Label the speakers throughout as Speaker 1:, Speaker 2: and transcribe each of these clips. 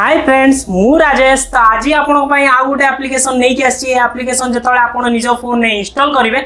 Speaker 1: Hi friends मु राजेश। तो आज आपण आउ गोटे एप्लिकेशन नहीं कि आसी एप्लिकेशन जो आप निज फोन में इंस्टॉल करेंगे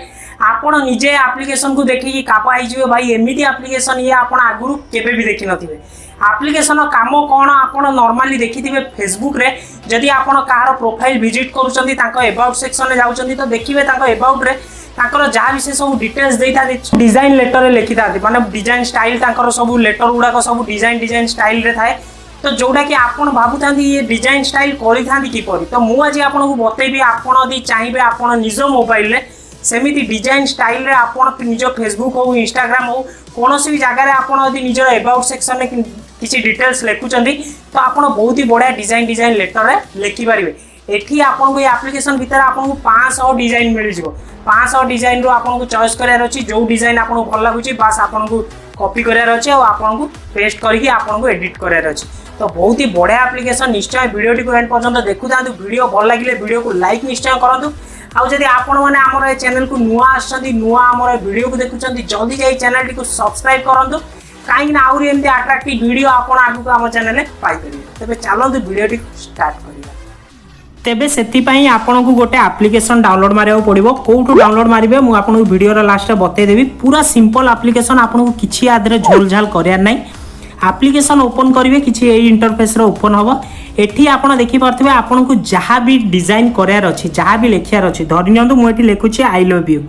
Speaker 1: आपण निजे एप्लिकेशन को देखिए कापाई जी भाई एमती एप्लिकेशन ये आप आगुरी केबे भी देखि नथिबे। एप्लिकेशन काम कौन आप नॉर्मली देखिथिबे फेसबुक रे जदि आपण कहार प्रोफाइल विजिट करूछंती तांको अबाउट सेक्शन में जाउछंती तो देखिबे तांको अबाउट रे तांकर जहाँ भी सब डिटेल्स देता डिजाइन लेटर लिखि था माने डिजाइन स्टाइल तांकर सब लेटर गुड़ाक सब डिजाइन स्टाइल रे थाए। तो जोड़ा कि आपन भाबुता ये डिजाइन स्टाइल करी किपरि तो मु आज आपको बतेबी आपन यदि चाहिए आपन निज मोबाइल रे सेमिति डिजाइन स्टाइल रे आपन निज फेसबुक हो इंस्टाग्राम हो कौन भी जगह आपन यदि निज अबाउट सेक्शन में किसी डिटेल्स लिखुचंदी तो आपन बहुत ही बढ़िया डिजाइन लेटर रे लिखि पारिबे। एठी आपन ये एप्लिकेशन भीतर आपन 500 डिजाइन मिल जिवो। 500 डिजाइन रो आपन को चॉइस करार अछि जो डिजाइन आपन को भल लागुची बस आपन को कॉपी करार अछि और आपन को पेस्ट करके आपन को एडिट करार अछि। तो बहुत ही बढ़िया एप्लिकेशन निश्चय वीडियो टी एंड पर्यंत देखु था। वीडियो भल लगे वीडियो को लाइक निश्चय करूँ। आउ जदि आपण मैंने आमर चैनल को नुआ आमर वीडियो को देखुं जल्दी जाई चैनल टी को सब्सक्राइब करूँ कहीं आउरी एमती अट्राक्टिव वीडियो आपण आगु आम चैनल में पाइपर। तेज चलते वीडियो टी स्टार्ट करिया। तेबे सेतिपाई आपन को गोटे एप्लिकेशन डाउनलोड मारिया पड़ो। कौटू डाउनलोड मारे मुझे आपको वीडियो लास्ट बतईदेवी। पूरा सिंपल एप्लिकेशन आपको किसी आदि झोलझाल करार ना। एप्लिकेशन ओपन करेंगे किसी इंटरफेस ओपन हम एटी आप देखिपे आपन को जहाँ भी डिजाइन करार अच्छी जहाँ भी लिखार अच्छी धरी नियंतु मुझे लिखुची आई लव यू।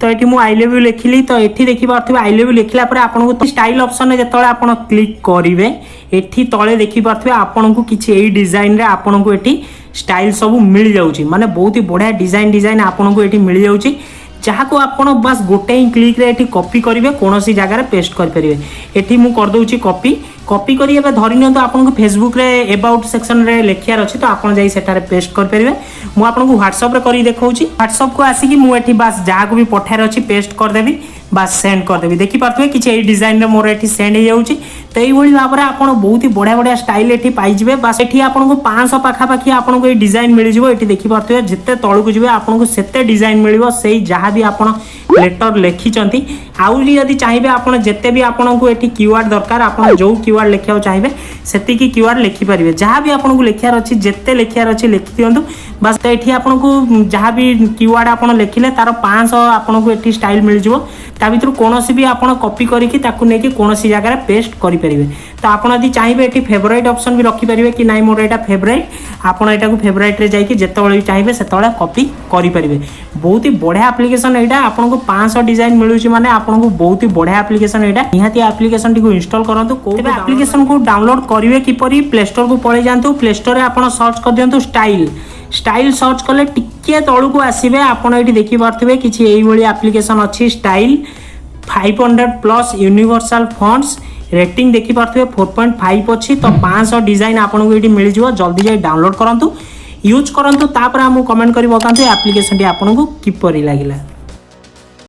Speaker 1: तो ये मुझे आई लव यू लिखिली तो ये देखिपे आई लव यू लिखला आपको स्टाइल ऑप्शन जो आप क्लिक करेंगे ये तले देखिपे आपन को किसी डिजाइन रे आपन को ये स्टाइल सब मिल जाऊँगी माने बहुत ही बढ़िया डिजाइन आपन को ये मिल जाऊँगी जहाँ को आप बस गोटे ही क्लिक रे एठी कॉपी करेंगे कौन सी जगह पेस्ट करेंगे। एठी मु कर दूची कॉपी करी धरी नियंतु आपन को फेसबुक रे अबाउट सेक्शन रे लिखार अच्छी तो आपन जाई सेटारे पेस्ट कर परिबे। मु आपन को व्हाट्सएप रे करी देखौची व्हाट्सएप को आसी मु एठी बस जहाँ को भी पठार अच्छी पेस्ट कर देबी बस सेंड कर देबी। देखि पारथुवे किछि एई डिजाइन रे मोर एठी सेंड हो जाउची। तो एई भली भाबरे आपन बहुत ही बढ़िया स्टाइल एठी पाई जिवे। बस एठी आपन को 500 पाखा पाखी आपन को एई डिजाइन मिल जिवो। एठी देखि पारथुवे जत्ते तळकु जिवे आपन को सेते डिजाइन मिलिवो सेई जहाँ भी आपन लेटर लिखिचंती। आउरी यदि चाहिए आपन जत्ते भी आपन को एठी कीवर्ड दरकार आपन जो कीवर्ड लिखिया चाहिए सेति की कीवर्ड लिखि परिबे। जहाँ भी आपन को लिखार अछि जत्ते लिखार अछि लिखि दियंतु बस। तो एठी आपन को जहाँ भी कीवर्ड आपन लिखिले तार 500 आपन को एठी स्टाइल मिल जिवो। ता भीतर कोनोसी भी आपन कॉपी करके ताकू नेकी कोनोसी जगह पेस्ट करि परिबे। तो आपन यदि चाहिए एठी फेवरेट ऑप्शन भी रखि परिबे कि नाइ मोर एटा फेवरेट आपन एटा को फेवरेट रे जाई कि जेतेबेले चाहिए सेतेबेले कॉपी करि परिबे। बहुत ही बढ़िया एप्लिकेशन एटा आपन को 500 डिजाइन मिलुची माने आपन को बहुत ही बढ़िया एप्लिकेशन एटा। निहाती एप्लिकेशन टी को इंस्टॉल करंतु। कोबे एप्लिकेशन को डाउनलोड करिवे किपरि प्ले स्टोर को पळे जांतु। प्ले स्टोर रे आपन सर्च कर दियंतु स्टाइल सर्च कले टिके तळु को आसीबे। आपन एठी देखि पारथिबे किछि एई भली एप्लिकेशन अछि style 500 plus universal fonts rating देखि पारथिबे 4.5 अछि। तो 500 डिजाइन आपन को एठी मिल जिवो। जल्दी जाई डाउनलोड करंतु यूज करंतु तापर हमु कमेंट करि बतांतु एप्लिकेशन टी आपन को किपरि लागिला।